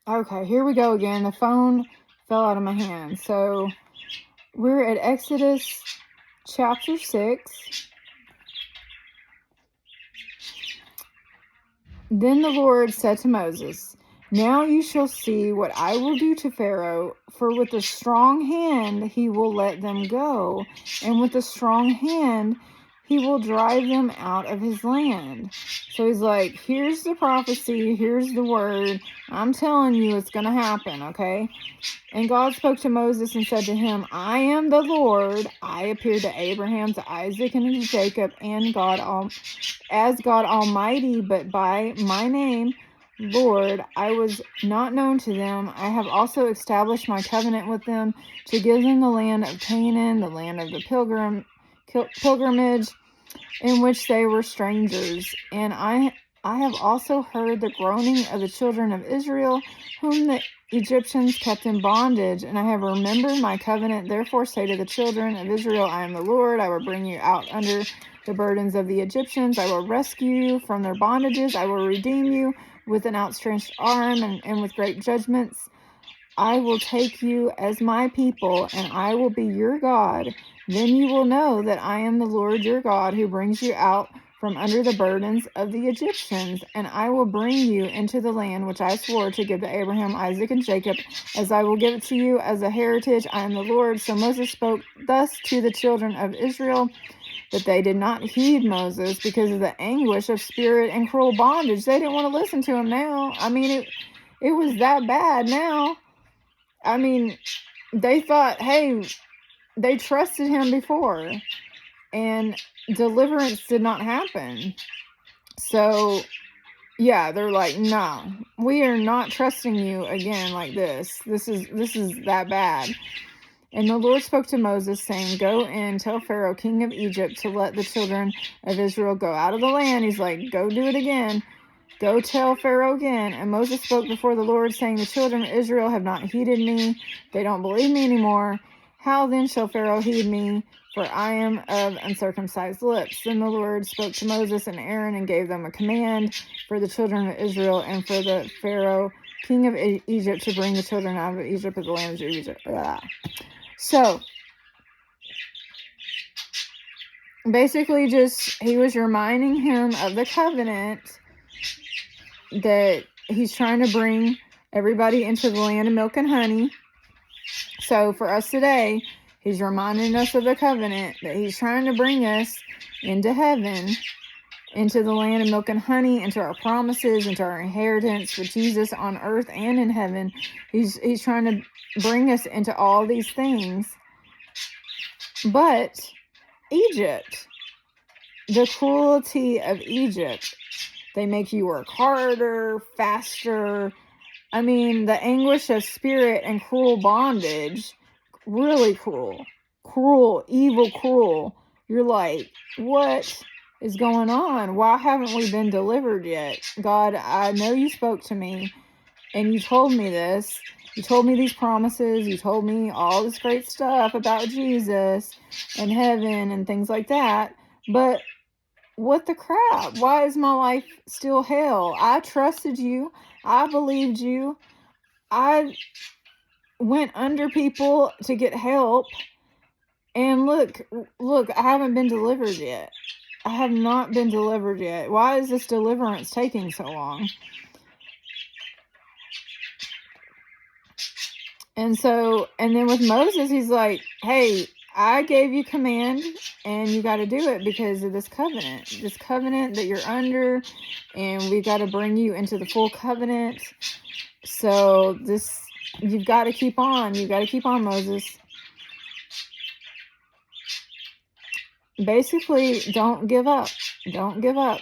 Okay, here we go again. The phone fell out of my hand. So we're at Exodus chapter 6. Then the Lord said to Moses, "Now you shall see what I will do to Pharaoh, for with a strong hand he will let them go, and with a strong hand he will drive them out of his land." So he's like, here's the prophecy, here's the word. I'm telling you it's going to happen, okay? And God spoke to Moses and said to him, "I am the Lord. I appeared to Abraham, to Isaac, and to Jacob, and as God Almighty, but by my name, Lord, I was not known to them. I have also established my covenant with them to give them the land of Canaan, the land of the pilgrimage, in which they were strangers. And I have also heard the groaning of the children of Israel, whom the Egyptians kept in bondage, and I have remembered my covenant. Therefore say to the children of Israel, I am the Lord. I will bring you out under the burdens of the Egyptians. I will rescue you from their bondages. I will redeem you with an outstretched arm and with great judgments. I will take you as my people, and I will be your God. Then you will know that I am the Lord your God, who brings you out from under the burdens of the Egyptians, and I will bring you into the land which I swore to give to Abraham, Isaac, and Jacob, as I will give it to you as a heritage. I am the Lord. So Moses spoke thus to the children of Israel, but they did not heed Moses because of the anguish of spirit and cruel bondage. They didn't want to listen to him now. I mean, it was that bad now. I mean, they thought, hey, they trusted him before, and deliverance did not happen. So, yeah, they're like, no, we are not trusting you again like this. This is that bad. And the Lord spoke to Moses, saying, "Go in, tell Pharaoh, king of Egypt, to let the children of Israel go out of the land." He's like, go do it again. Go tell Pharaoh again. And Moses spoke before the Lord, saying, "The children of Israel have not heeded me. They don't believe me anymore. How then shall Pharaoh heed me? For I am of uncircumcised lips." Then the Lord spoke to Moses and Aaron and gave them a command for the children of Israel and for the Pharaoh, king of Egypt, to bring the children out of Egypt of the land of Egypt. So, basically, just he was reminding him of the covenant that he's trying to bring everybody into the land of milk and honey. So for us today, he's reminding us of the covenant that he's trying to bring us into heaven, into the land of milk and honey, into our promises, into our inheritance with Jesus on earth and in heaven. He's trying to bring us into all these things. But Egypt, the cruelty of Egypt, they make you work harder, faster. I mean, the anguish of spirit and cruel bondage, really cruel, evil, cruel. You're like, what is going on? Why haven't we been delivered yet? God, I know you spoke to me and you told me this. You told me these promises. You told me all this great stuff about Jesus and heaven and things like that. But what the crap? Why is my life still hell? I trusted you. I believed you. I went under people to get help. And look, I haven't been delivered yet. I have not been delivered yet. Why is this deliverance taking so long? And then with Moses, he's like, hey, I gave you command and you got to do it because of this covenant that you're under, and we got to bring you into the full covenant. So you've got to keep on. You've got to keep on, Moses. Basically, don't give up. Don't give up.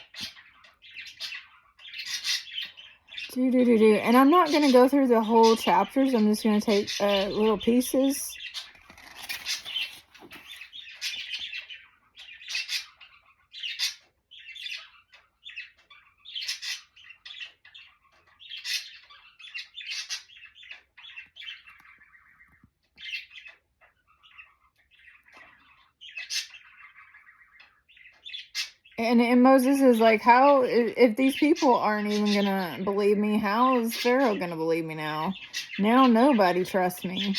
And I'm not going to go through the whole chapters. I'm just going to take little pieces. And Moses is like, how, if these people aren't even going to believe me, how is Pharaoh going to believe me now? Now nobody trusts me.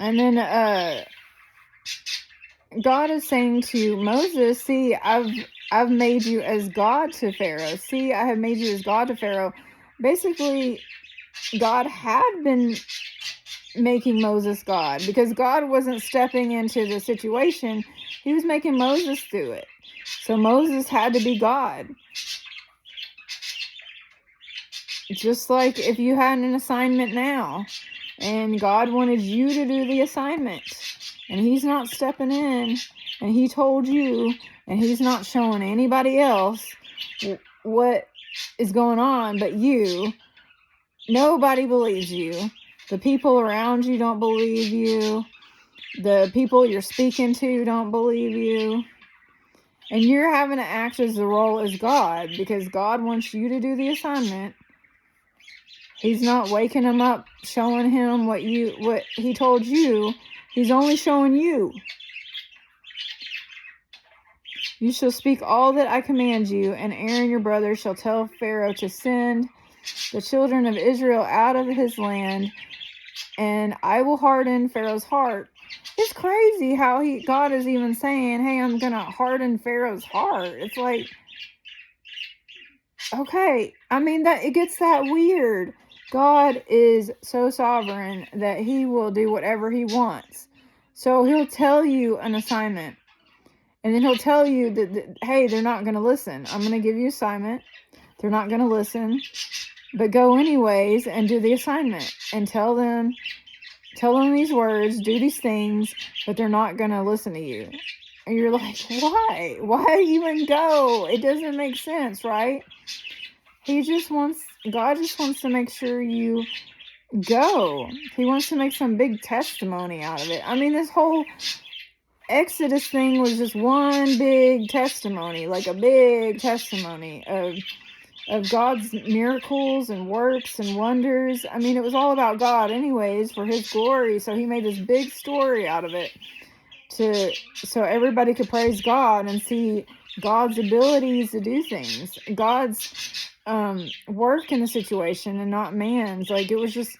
And then God is saying to Moses, see, I've made you as God to Pharaoh. See, I have made you as God to Pharaoh. Basically, God had been making Moses God, because God wasn't stepping into the situation. He was making Moses do it. So Moses had to be God. Just like if you had an assignment now and God wanted you to do the assignment and he's not stepping in and he told you and he's not showing anybody else what is going on but you, nobody believes you. The people around you don't believe you. The people you're speaking to don't believe you. And you're having to act as the role as God, because God wants you to do the assignment. He's not waking him up, showing him what he told you. He's only showing you. You shall speak all that I command you, and Aaron your brother shall tell Pharaoh to send the children of Israel out of his land, and I will harden Pharaoh's heart. It's crazy how God is even saying, hey, I'm going to harden Pharaoh's heart. It's like, okay, I mean, that it gets that weird. God is so sovereign that he will do whatever he wants. So he'll tell you an assignment, and then he'll tell you that hey, they're not going to listen. I'm going to give you assignment. They're not going to listen, but go anyways and do the assignment and tell them these words, do these things, but they're not going to listen to you. And you're like, why? Why even go? It doesn't make sense, right? God just wants to make sure you go. He wants to make some big testimony out of it. I mean, this whole Exodus thing was just one big testimony, like a big testimony of God's miracles and works and wonders. I mean, it was all about God anyways, for his glory. So he made this big story out of it so everybody could praise God and see God's abilities to do things, God's work in the situation and not man's. Like, it was just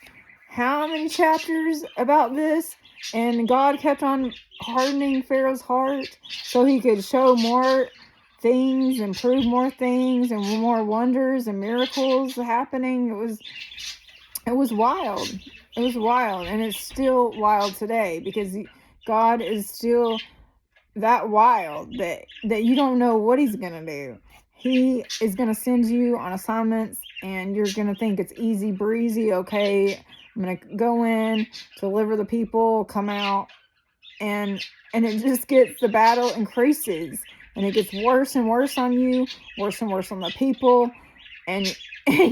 how many chapters about this, and God kept on hardening Pharaoh's heart so he could show more things and prove more things and more wonders and miracles happening. It was wild. It was wild, and it's still wild today, because God is still that wild that you don't know what he's gonna do. He is gonna send you on assignments, and you're gonna think it's easy breezy. Okay, I'm gonna go in, deliver the people, come out, and it just gets, the battle increases, and it gets worse and worse on you, worse and worse on the people, and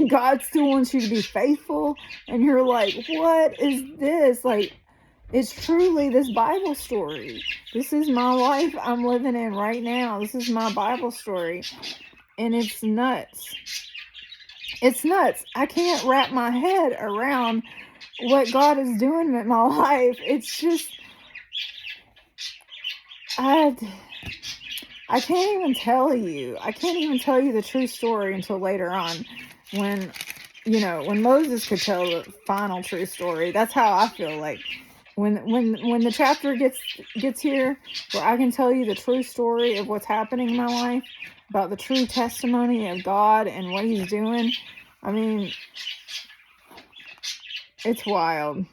God still wants you to be faithful, and you're like, what is this? Like, it's truly this Bible story. This is my life I'm living in right now. This is my Bible story. And it's nuts. It's nuts. I can't wrap my head around what God is doing in my life. It's just, I can't even tell you. I can't even tell you the true story until later on, when Moses could tell the final true story. That's how I feel like. When the chapter gets here, where I can tell you the true story of what's happening in my life, about the true testimony of God and what he's doing, I mean, it's wild.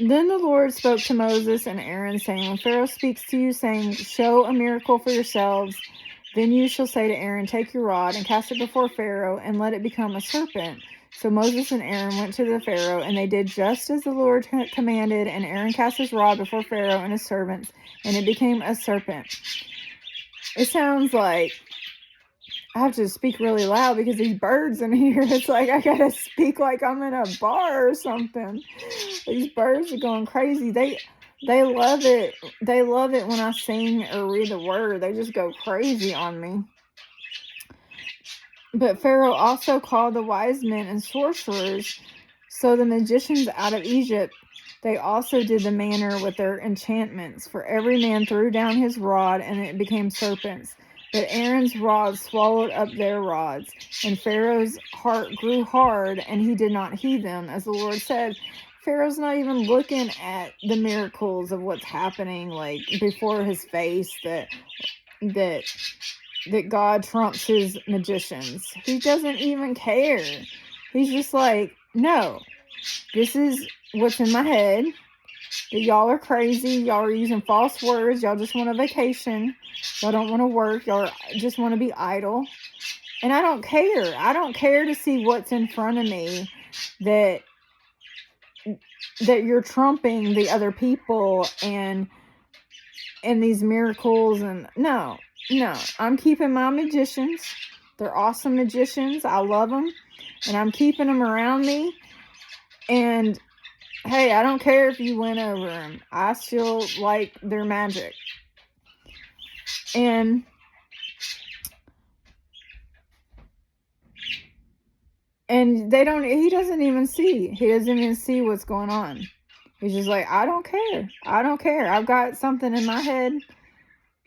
Then the Lord spoke to Moses and Aaron, saying, when Pharaoh speaks to you, saying, show a miracle for yourselves, then you shall say to Aaron, take your rod and cast it before Pharaoh, and let it become a serpent. So Moses and Aaron went to the Pharaoh, and they did just as the Lord commanded, and Aaron cast his rod before Pharaoh and his servants, and it became a serpent. It sounds like I have to speak really loud because these birds in here, it's like I gotta speak like I'm in a bar or something. These birds are going crazy. They love it. They love it when I sing or read the word. They just go crazy on me. But Pharaoh also called the wise men and sorcerers, so the magicians out of Egypt, they also did the manner with their enchantments, for every man threw down his rod, and it became serpents. But Aaron's rod swallowed up their rods, and Pharaoh's heart grew hard, and he did not heed them, as the Lord said. Pharaoh's not even looking at the miracles of what's happening, like, before his face, that God trumps his magicians. He doesn't even care. He's just like, no, this is what's in my head. That y'all are crazy. Y'all are using false words. Y'all just want a vacation. Y'all don't want to work. Y'all just want to be idle. And I don't care. I don't care to see what's in front of me that you're trumping the other people and these miracles. And no, I'm keeping my magicians. They're awesome magicians. I love them. And I'm keeping them around me. And hey, I don't care if you win over them. I still like their magic. And he doesn't even see. He doesn't even see what's going on. He's just like, I don't care. I don't care. I've got something in my head,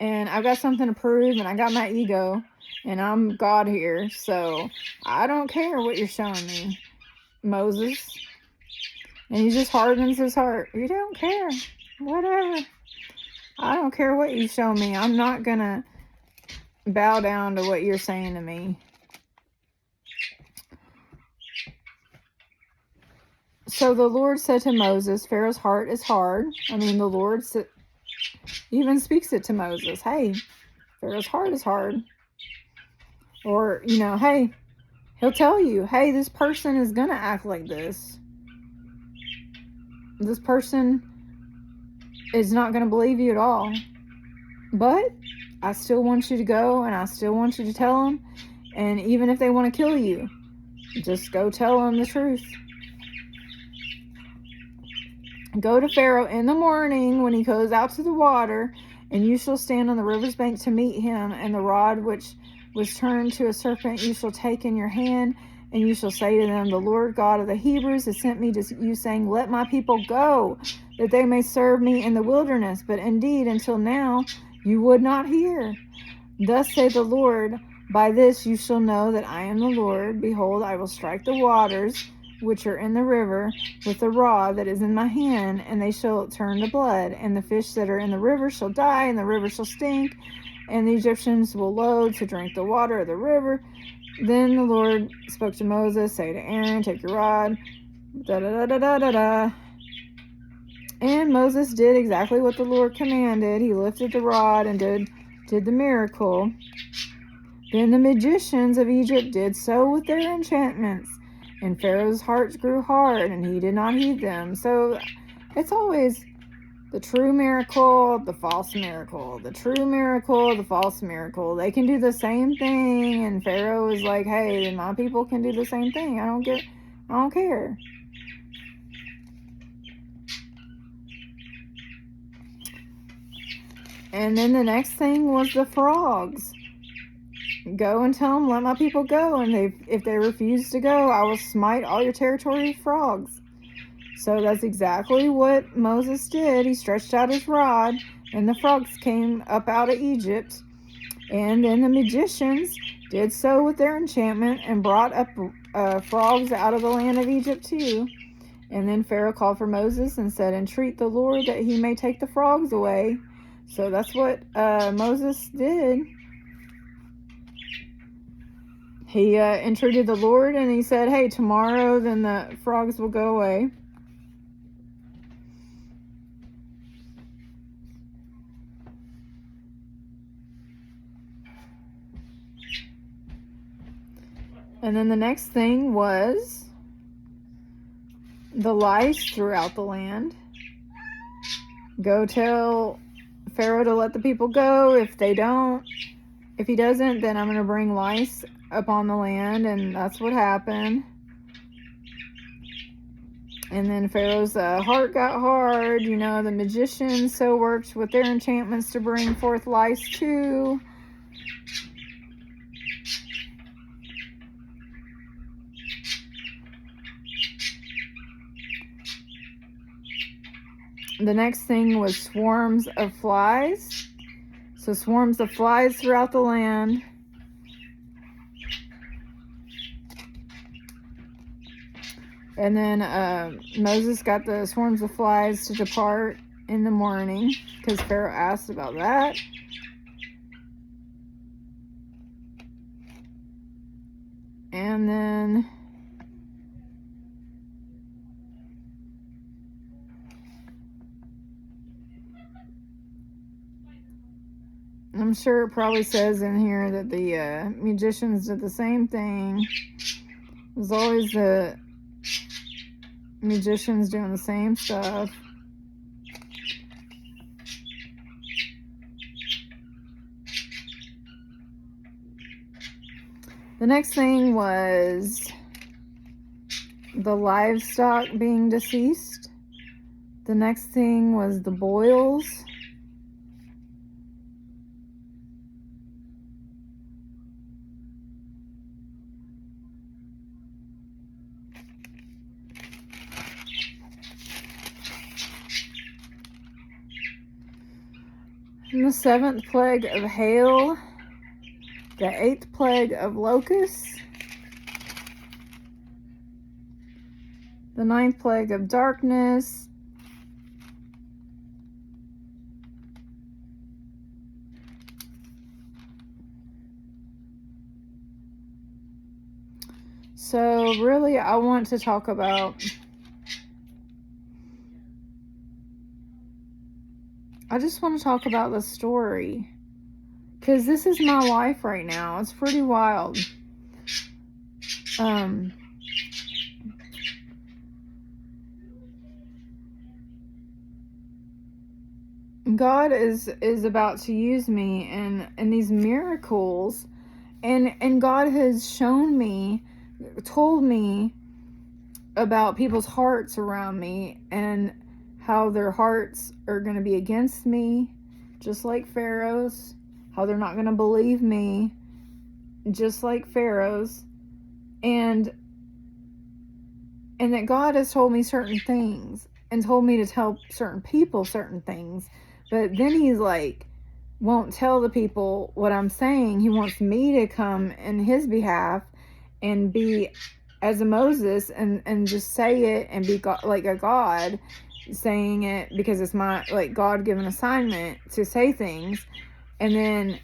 and I've got something to prove, and I got my ego, and I'm God here, so I don't care what you're showing me, Moses. And he just hardens his heart. You don't care. Whatever. I don't care what you show me. I'm not gonna bow down to what you're saying to me. So the Lord said to Moses, Pharaoh's heart is hard. I mean, the Lord even speaks it to Moses. Hey, Pharaoh's heart is hard. Or, hey, he'll tell you, hey, this person is going to act like this. This person is not going to believe you at all. But I still want you to go, and I still want you to tell them. And even if they want to kill you, just go tell them the truth. Go to Pharaoh in the morning when he goes out to the water, and you shall stand on the river's bank to meet him, and the rod which was turned to a serpent you shall take in your hand, and you shall say to them, the Lord God of the Hebrews has sent me to you, saying, let my people go, that they may serve me in the wilderness. But indeed, until now, you would not hear. Thus saith the Lord, by this you shall know that I am the Lord. Behold, I will strike the waters which are in the river with the rod that is in my hand, and they shall turn to blood, and the fish that are in the river shall die, and the river shall stink, and the Egyptians will loathe to drink the water of the river. Then the Lord spoke to Moses, say to Aaron, take your rod, da-da-da-da-da-da-da. And Moses did exactly what the Lord commanded. He lifted the rod and did the miracle. Then the magicians of Egypt did so with their enchantments, and Pharaoh's heart grew hard, and he did not heed them. So it's always the true miracle, the false miracle, the true miracle, the false miracle. They can do the same thing, and Pharaoh is like, hey, my people can do the same thing. I don't care. And then the next thing was the frogs. Go and tell them, let my people go, and if they refuse to go, I will smite all your territory with frogs. So that's exactly what Moses did. He stretched out his rod, and the frogs came up out of Egypt. And then the magicians did so with their enchantment and brought up frogs out of the land of Egypt too. And then Pharaoh called for Moses and said, entreat the Lord that he may take the frogs away. So that's what Moses did. He entreated the Lord, and he said, hey, tomorrow then the frogs will go away. And then the next thing was the lice throughout the land. Go tell Pharaoh to let the people go. If he doesn't, then I'm going to bring lice upon the land. And that's what happened. And then Pharaoh's heart got hard. The magicians so worked with their enchantments to bring forth lice too. The next thing was swarms of flies. So swarms of flies throughout the land. And then Moses got the swarms of flies to depart in the morning because Pharaoh asked about that. And then I'm sure it probably says in here that the magicians did the same thing. It was always the magicians doing the same stuff. The next thing was the livestock being deceased. The next thing was the boils. And the 7th plague of hail. The 8th plague of locusts. The 9th plague of darkness. So really, I want to talk about, I just want to talk about the story, because this is my life right now. It's pretty wild. God is about to use me in these miracles, and God has shown me, told me about people's hearts around me and how their hearts are going to be against me, just like Pharaoh's, how they're not going to believe me, just like Pharaoh's, and that God has told me certain things and told me to tell certain people certain things, but then he's like, won't tell the people what I'm saying. He wants me to come in his behalf and be as a Moses and just say it and be God, like a God saying it, because it's my like God-given assignment to say things. And then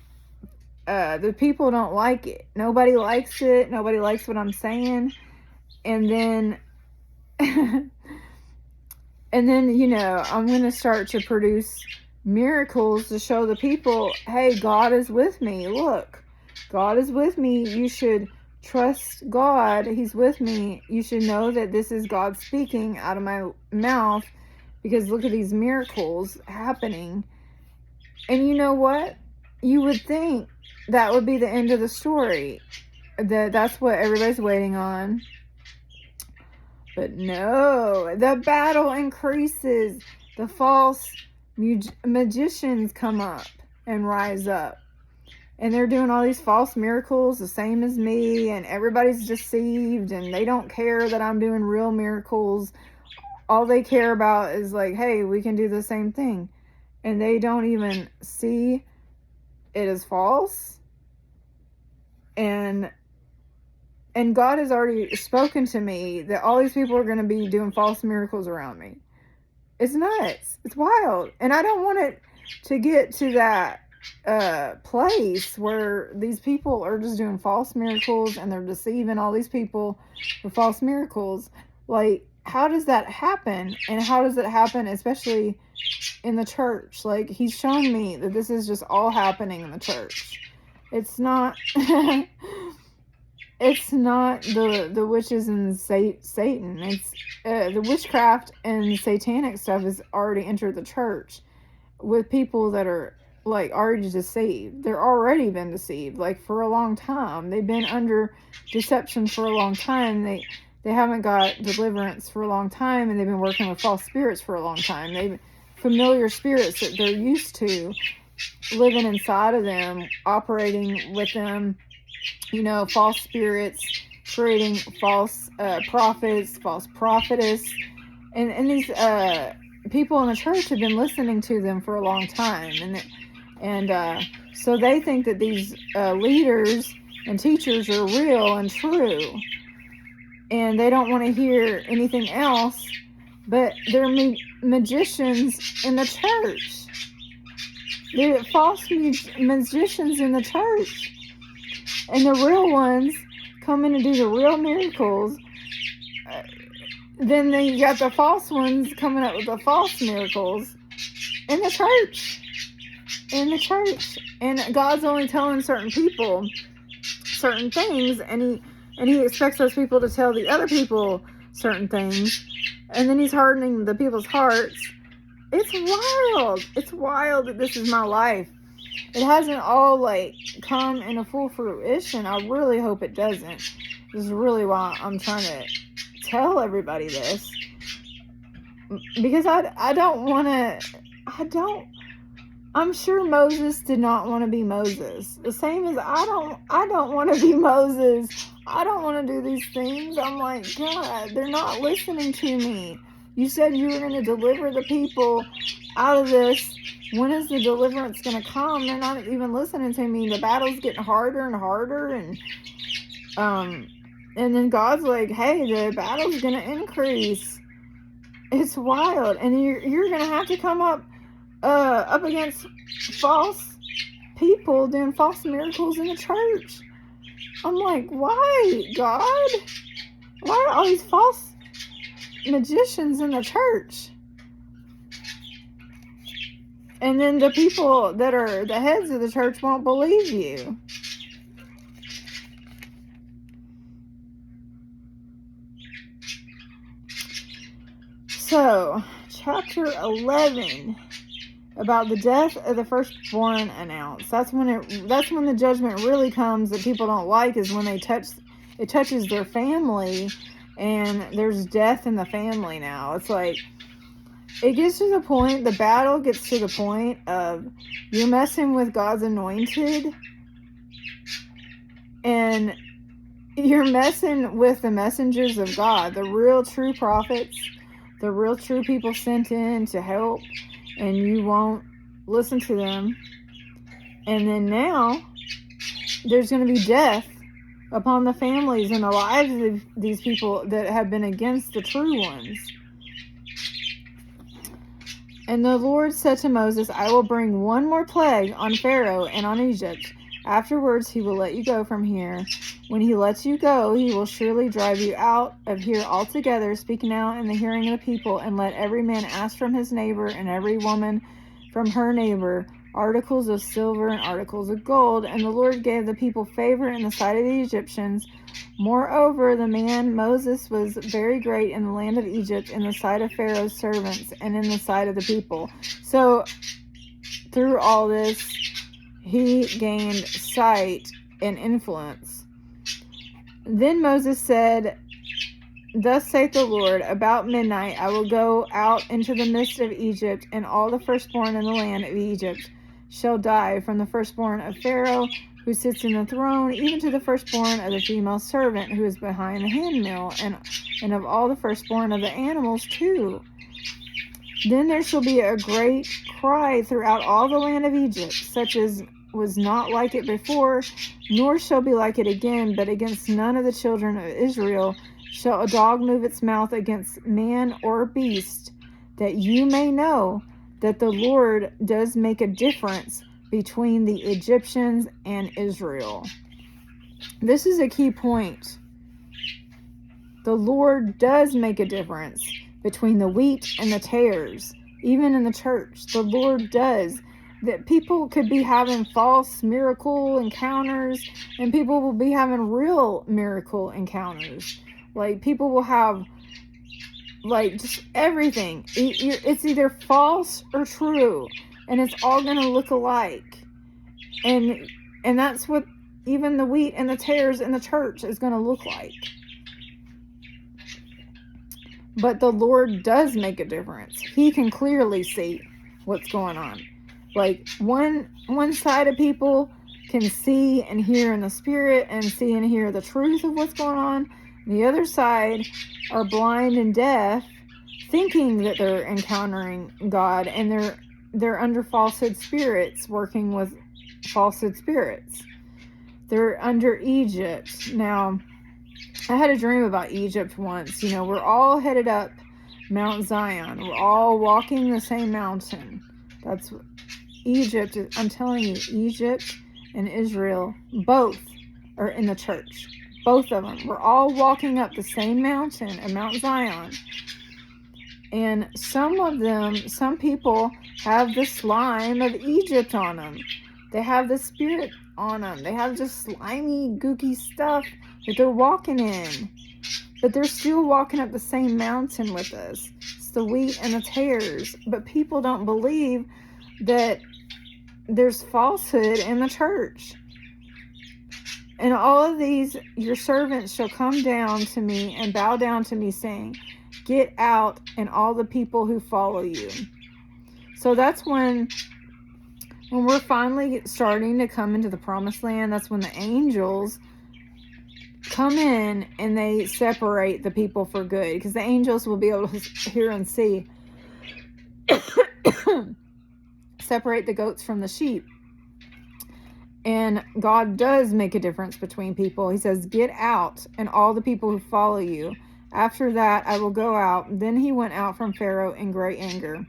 the people don't like it. Nobody likes it. Nobody likes what I'm saying. And then and then, you know, I'm going to start to produce miracles to show the people, hey, God is with me. Look, God is with me. You should trust God. He's with me. You should know that this is God speaking out of my mouth, because look at these miracles happening. And you know what? You would think that would be the end of the story. That's what everybody's waiting on. But no, the battle increases. The false magicians come up and rise up. And they're doing all these false miracles, the same as me, and everybody's deceived, and they don't care that I'm doing real miracles. All they care about is like, hey, we can do the same thing. And they don't even see it as false. And God has already spoken to me that all these people are going to be doing false miracles around me. It's nuts. It's wild. And I don't want it to get to that place where these people are just doing false miracles and they're deceiving all these people with false miracles. Like, how does that happen? And how does it happen, especially in the church? Like, he's shown me that this is just all happening in the church. It's not it's not the witches and Satan. It's the witchcraft and satanic stuff has already entered the church with people that are like already deceived. They're already been deceived, like, for a long time. They've been under deception for a long time. They haven't got deliverance for a long time, and they've been working with false spirits for a long time. They've familiar spirits that they're used to living inside of them, operating with them, you know, false spirits, creating false prophets, false prophetess, and these people in the church have been listening to them for a long time, and so they think that these leaders and teachers are real and true, and they don't want to hear anything else. But they're magicians in the church. They're false magicians in the church. And the real ones come in and do the real miracles. Then you got the false ones coming up with the false miracles in the church. In the church. And God's only telling certain people certain things, and he expects those people to tell the other people certain things, and then he's hardening the people's hearts. It's wild. It's wild that this is my life. It hasn't all come in a full fruition. I really hope it doesn't. This is really why I'm trying to tell everybody this, because I don't want to. I'm sure Moses did not want to be Moses. The same as I don't want to be Moses. I don't want to do these things. I'm like, God, they're not listening to me. You said you were going to deliver the people out of this. When is the deliverance going to come? They're not even listening to me. The battle's getting harder and harder, and then God's like, hey, the battle's going to increase. It's wild, and you're going to have to come up against false people doing false miracles in the church. I'm like, why, God? Why are all these false magicians in the church? And then the people that are the heads of the church won't believe you. So, chapter 11, about the death of the firstborn announced. That's when the judgment really comes that people don't like, is when it touches their family, and there's death in the family now. It's like, it gets to the point, the battle gets to the point of you're messing with God's anointed, and you're messing with the messengers of God, the real true prophets, the real true people sent in to help, and you won't listen to them. And then now there's going to be death upon the families and the lives of these people that have been against the true ones. And the Lord said to Moses, I will bring one more plague on Pharaoh and on Egypt. Afterwards, he will let you go from here. When he lets you go, he will surely drive you out of here altogether. Speak now in the hearing of the people, and let every man ask from his neighbor and every woman from her neighbor articles of silver and articles of gold. And the Lord gave the people favor in the sight of the Egyptians. Moreover, the man Moses was very great in the land of Egypt, in the sight of Pharaoh's servants, and in the sight of the people. So, through all this, he gained sight and influence. Then Moses said, Thus saith the Lord, about midnight I will go out into the midst of Egypt, and all the firstborn in the land of Egypt shall die, from the firstborn of Pharaoh, who sits in the throne, even to the firstborn of the female servant who is behind the handmill, and of all the firstborn of the animals too. Then there shall be a great cry throughout all the land of Egypt, such as was not like it before, nor shall be like it again, but against none of the children of Israel shall a dog move its mouth against man or beast, that you may know that the Lord does make a difference between the Egyptians and Israel. This is a key point. The Lord does make a difference between the wheat and the tares, even in the church. The Lord does. That people could be having false miracle encounters, and people will be having real miracle encounters. Like, people will have, like, just everything. It's either false or true, and it's all going to look alike. And that's what even the wheat and the tares in the church is going to look like. But the Lord does make a difference. He can clearly see what's going on. Like, one side of people can see and hear in the spirit and see and hear the truth of what's going on. The other side are blind and deaf, thinking that they're encountering God, and they're under falsehood spirits, working with falsehood spirits. They're under Egypt. Now, I had a dream about Egypt once. We're all headed up Mount Zion. We're all walking the same mountain. That's Egypt. I'm telling you, Egypt and Israel both are in the church. Both of them. We're all walking up the same mountain at Mount Zion. And some people have the slime of Egypt on them. They have the spirit on them. They have just slimy, gooky stuff that they're walking in. But they're still walking up the same mountain with us. It's the wheat and the tares. But people don't believe that there's falsehood in the church. And all of these, your servants shall come down to me and bow down to me, saying, get out, and all the people who follow you. So that's when we're finally starting to come into the promised land. That's when the angels come in and they separate the people for good, because the angels will be able to hear and see. Separate the goats from the sheep. And God does make a difference between people. He says, get out, and all the people who follow you. After that, I will go out. Then he went out from Pharaoh in great anger.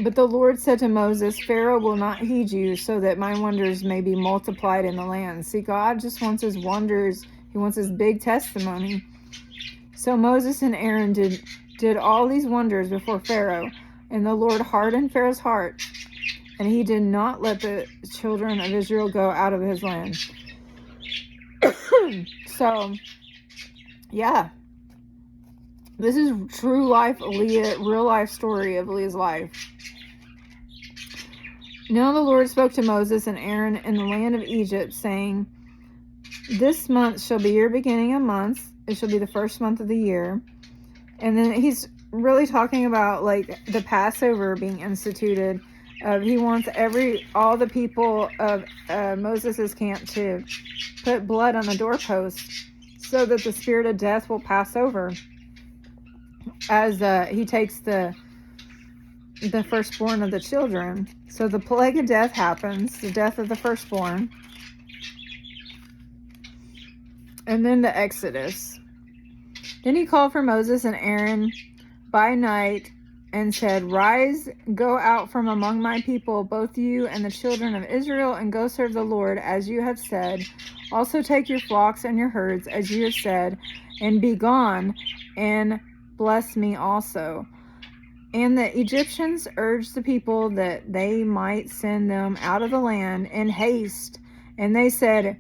But the Lord said to Moses, Pharaoh will not heed you, so that my wonders may be multiplied in the land. See, God just wants his wonders. He wants his big testimony. So Moses and Aaron did all these wonders before Pharaoh, and the Lord hardened Pharaoh's heart, and he did not let the children of Israel go out of his land. So, yeah. This is true life, real life story of Leah's life. Now the Lord spoke to Moses and Aaron in the land of Egypt, saying, this month shall be your beginning of months. It shall be the first month of the year. And then he's really talking about like the Passover being instituted. He wants all the people of Moses' camp to put blood on the doorpost so that the spirit of death will pass over as he takes the firstborn of the children. So the plague of death happens, the death of the firstborn. And then the Exodus. Then he called for Moses and Aaron by night and said, rise, go out from among my people, both you and the children of Israel, and go serve the Lord as you have said. Also take your flocks and your herds as you have said, and be gone, and bless me also. And the Egyptians urged the people that they might send them out of the land in haste. And they said,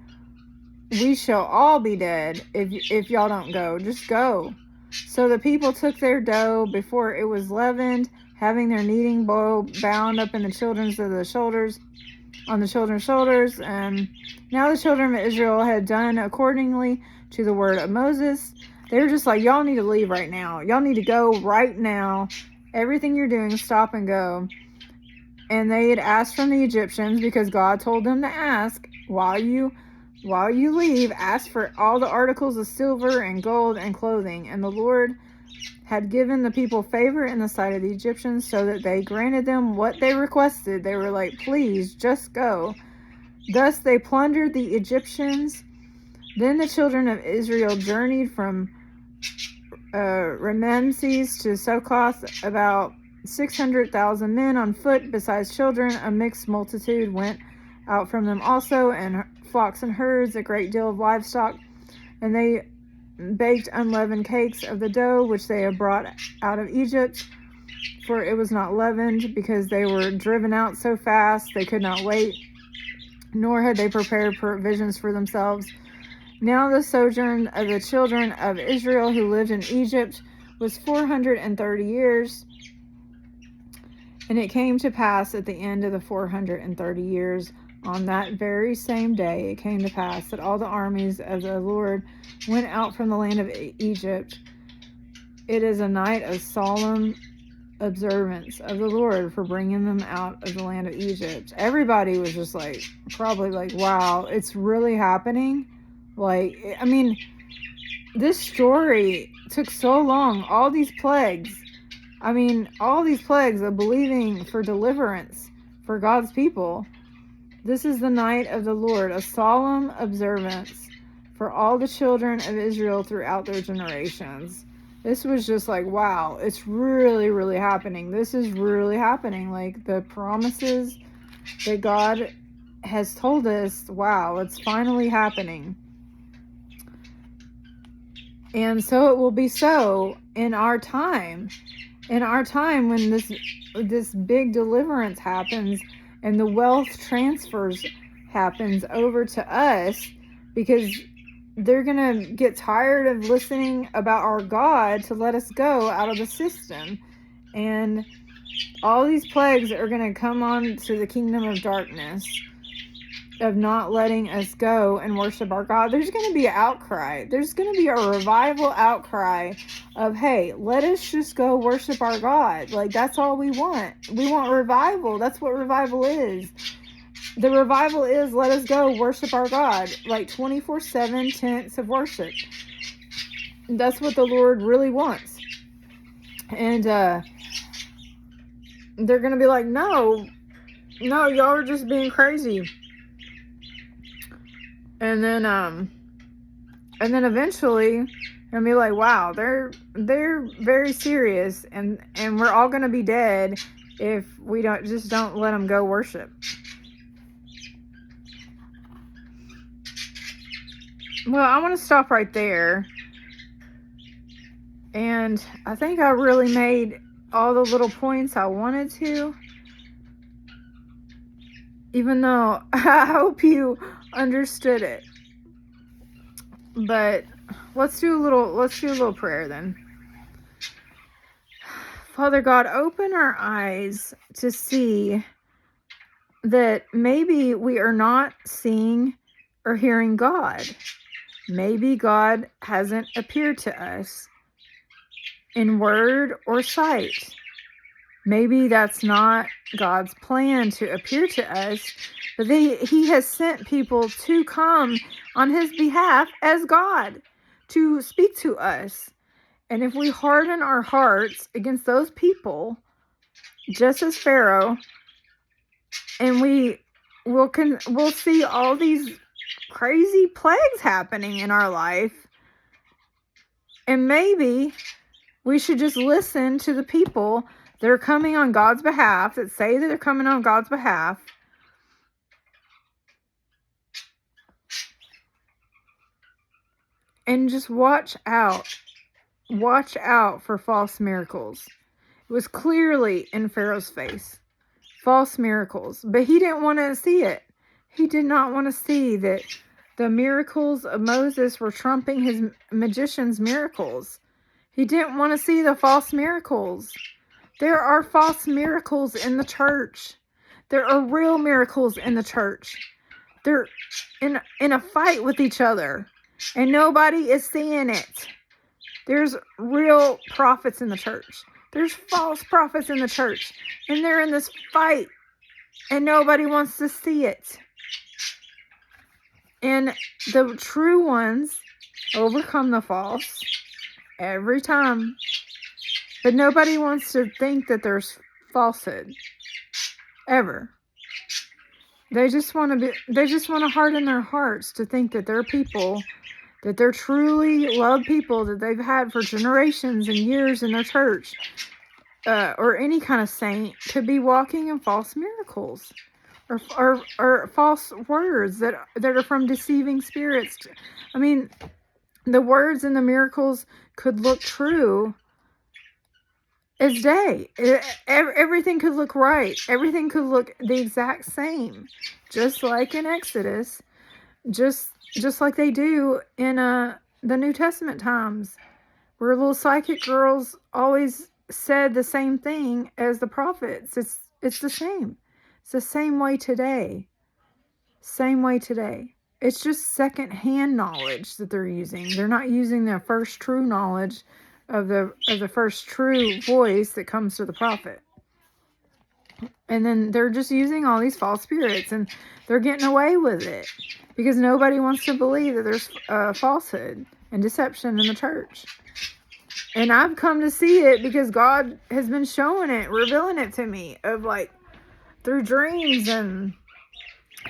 we shall all be dead if y'all don't go. Just go. So the people took their dough before it was leavened, having their kneading bowl bound up in the children's shoulders. And now the children of Israel had done accordingly to the word of Moses. They were just like, y'all need to leave right now. Y'all need to go right now. Everything you're doing, stop and go. And they had asked from the Egyptians, because God told them to ask, while you leave, ask for all the articles of silver and gold and clothing. And the Lord had given the people favor in the sight of the Egyptians, so that they granted them what they requested. They were like, please, just go. Thus they plundered the Egyptians. Then the children of Israel journeyed from Ramesses to Succoth, about 600,000 men on foot, besides children. A mixed multitude went out from them also, and flocks and herds, a great deal of livestock. And they baked unleavened cakes of the dough which they had brought out of Egypt, for it was not leavened, because they were driven out so fast they could not wait, nor had they prepared provisions for themselves. Now the sojourn of the children of Israel who lived in Egypt was 430 years. And it came to pass at the end of the 430 years, on that very same day, it came to pass that all the armies of the Lord went out from the land of Egypt. It is a night of solemn observance of the Lord for bringing them out of the land of Egypt. Everybody was just like, probably like, wow, it's really happening. Like, I mean, this story took so long. All these plagues. I mean, all these plagues of believing for deliverance for God's people. This is the night of the Lord, a solemn observance for all the children of Israel throughout their generations. This was just like, wow, it's really, really happening. This is really happening. Like the promises that God has told us, wow, it's finally happening. And so it will be so in our time. In our time when this big deliverance happens and the wealth transfers happens over to us, because they're going to get tired of listening about our God to let us go out of the system. And all these plagues are going to come on to the kingdom of darkness of not letting us go and worship our God. There's going to be an outcry. There's going to be a revival outcry of, hey, let us just go worship our God. Like, that's all we want. We want revival. That's what revival is. The revival is, let us go worship our God. Like 24/7 tenets of worship. That's what the Lord really wants. And they're going to be like, no, y'all are just being crazy. And then eventually gonna be like, wow, they're very serious, and we're all gonna be dead if we don't let them go worship. Well, I want to stop right there, and I think I really made all the little points I wanted to, even though I hope you understood it. But let's do a little prayer then. Father God, open our eyes to see that maybe we are not seeing or hearing God. Maybe God hasn't appeared to us in word or sight. Maybe that's not God's plan to appear to us, but He has sent people to come on His behalf as God to speak to us. And if we harden our hearts against those people, just as Pharaoh, and we'll see all these crazy plagues happening in our life, and maybe we should just listen to the people that are coming on God's behalf, that say that they're coming on God's behalf, and just watch out for false miracles. It was clearly in Pharaoh's face, false miracles, but he didn't want to see it. He did not want to see that the miracles of Moses were trumping his magician's miracles. He didn't want to see the false miracles. There are false miracles in the church. There are real miracles in the church. They're in a fight with each other, and nobody is seeing it. There's real prophets in the church. There's false prophets in the church, and they're in this fight, and nobody wants to see it. And the true ones overcome the false every time. But nobody wants to think that there's falsehood. Ever. They just want to harden their hearts to think that they're people, that they're truly loved people that they've had for generations and years in their church, or any kind of saint, could be walking in false miracles. Or false words that are from deceiving spirits. I mean, the words and the miracles could look true as day. Everything could look right. Everything could look the exact same, just like in Exodus, just like they do in the New Testament times, where little psychic girls always said the same thing as the prophets. It's the same. It's the same way today. Same way today. It's just second-hand knowledge that they're using. They're not using the first true knowledge of the first true voice that comes to the prophet. And then they're just using all these false spirits, and they're getting away with it because nobody wants to believe that there's falsehood and deception in the church. And I've come to see it because God has been showing it, revealing it to me, of like through dreams and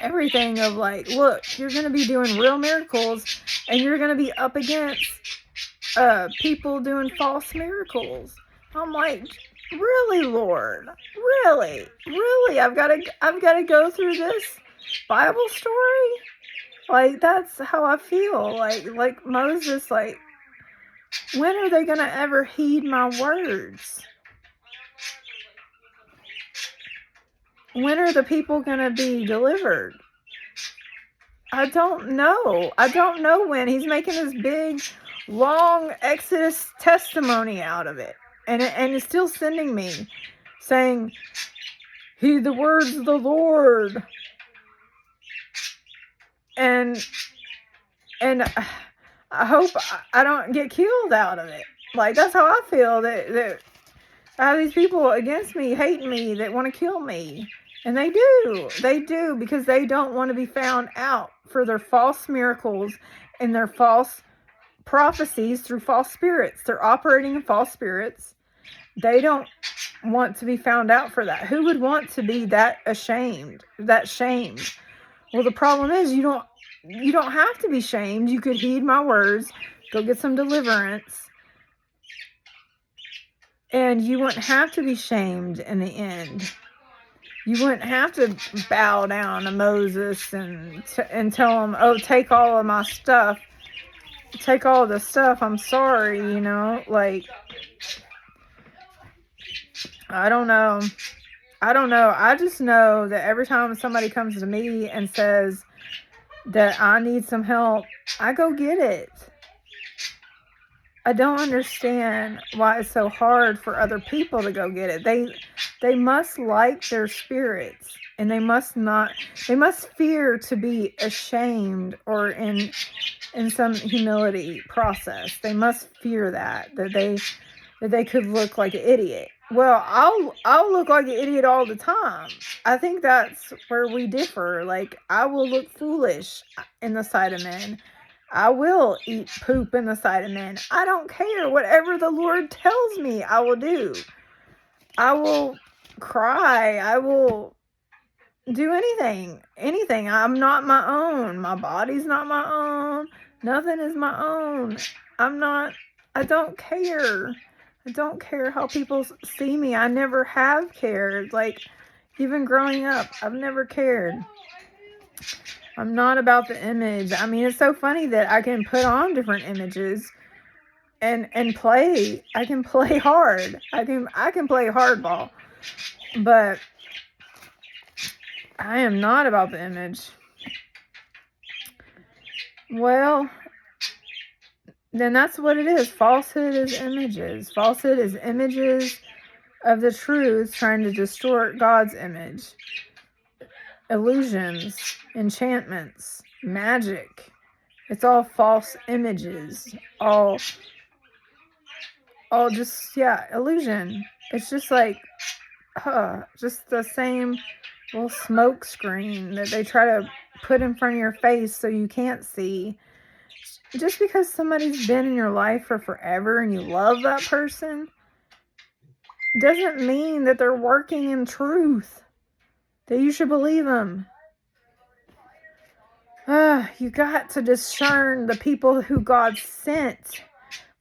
everything, of like, look, you're going to be doing real miracles, and you're going to be up against people doing false miracles. I'm like, really, Lord? Really? I've got to go through this Bible story? Like, that's how I feel. Like Moses, like, when are they going to ever heed my words? When are the people going to be delivered? I don't know. I don't know when. He's making this big, long Exodus testimony out of it. And he's still sending me, saying, heed the words of the Lord. And I hope I don't get killed out of it. Like, that's how I feel, that I have these people against me, hating me, that want to kill me. And they do, because they don't want to be found out for their false miracles and their false prophecies through false spirits. They're operating in false spirits. They don't want to be found out for that. Who would want to be that ashamed, that shamed? Well, the problem is you don't have to be shamed. You could heed my words, go get some deliverance, and you wouldn't have to be shamed in the end. You wouldn't have to bow down to Moses and tell him, oh, take all of my stuff. Take all the stuff. I'm sorry, like, I don't know. I just know that every time somebody comes to me and says that I need some help, I go get it. I don't understand why it's so hard for other people to go get it. They must like their spirits, and they must fear to be ashamed or in some humility process. They must fear that they could look like an idiot. Well, I'll look like an idiot all the time. I think that's where we differ. Like, I will look foolish in the sight of men. I will eat poop in the sight of men. I don't care. Whatever the Lord tells me, I will do. I will cry. I will do anything. I'm not my own. My body's not my own. Nothing is my own. I don't care. I don't care how people see me. I never have cared. Like, even growing up, I've never cared. I'm not about the image. I mean, it's so funny that I can put on different images and play. I can play hard. I can play hardball. But I am not about the image. Well, then that's what it is. Falsehood is images. Falsehood is images of the truth trying to distort God's image. Illusions, enchantments, magic. It's all false images. All just, illusion. It's just like, just the same little smoke screen that they try to put in front of your face so you can't see. Just because somebody's been in your life for forever and you love that person doesn't mean that they're working in truth, that you should believe them. You got to discern the people who God sent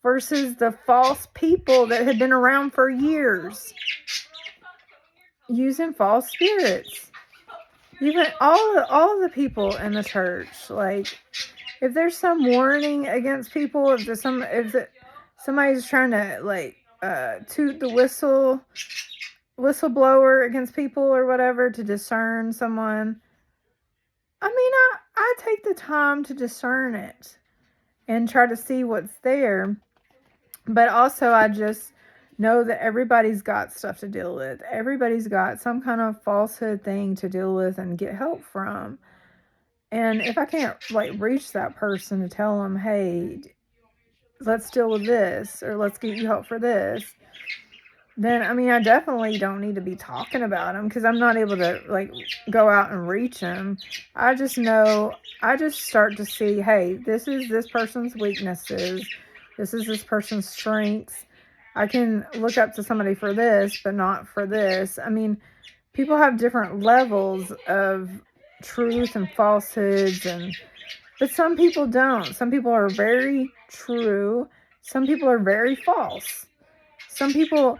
versus the false people that had been around for years using false spirits. Even all the people in the church, like, if there's some warning against people, if somebody's trying to, like, toot the whistleblower against people or whatever to discern someone, I mean, I take the time to discern it and try to see what's there. But also, I just know that everybody's got stuff to deal with. Everybody's got some kind of falsehood thing to deal with and get help from. And if I can't, like, reach that person to tell them, hey, let's deal with this, or let's get you help for this, then I mean, I definitely don't need to be talking about them because I'm not able to like go out and reach them. I just know, I just start to see, hey, this is this person's weaknesses, this is this person's strengths. I can look up to somebody for this, but not for this. I mean, people have different levels of truth and falsehoods, and but some people don't. Some people are very true. Some people are very false. Some people,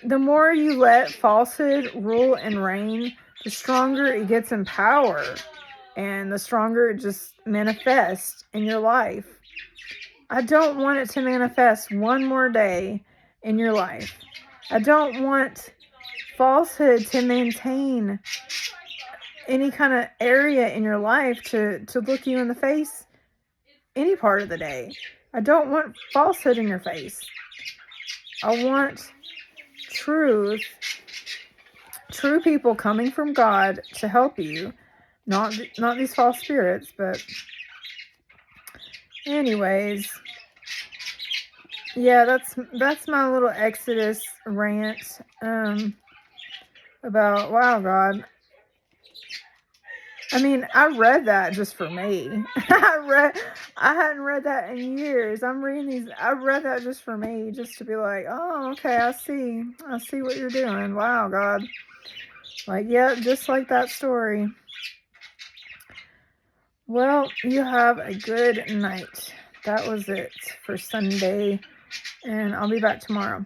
the more you let falsehood rule and reign, the stronger it gets in power and the stronger it just manifests in your life. I don't want it to manifest one more day in your life. I don't want falsehood to maintain any kind of area in your life to look you in the face any part of the day. I don't want falsehood in your face. I want truth, true people coming from God to help you, not these false spirits. But anyways, yeah, that's my little Exodus rant about, wow, God. I mean, I read that just for me. I hadn't read that in years. I read that just for me, just to be like, oh, okay, I see what you're doing. Wow, God. Like, yeah, just like that story. Well, you have a good night. That was it for Sunday, and I'll be back tomorrow.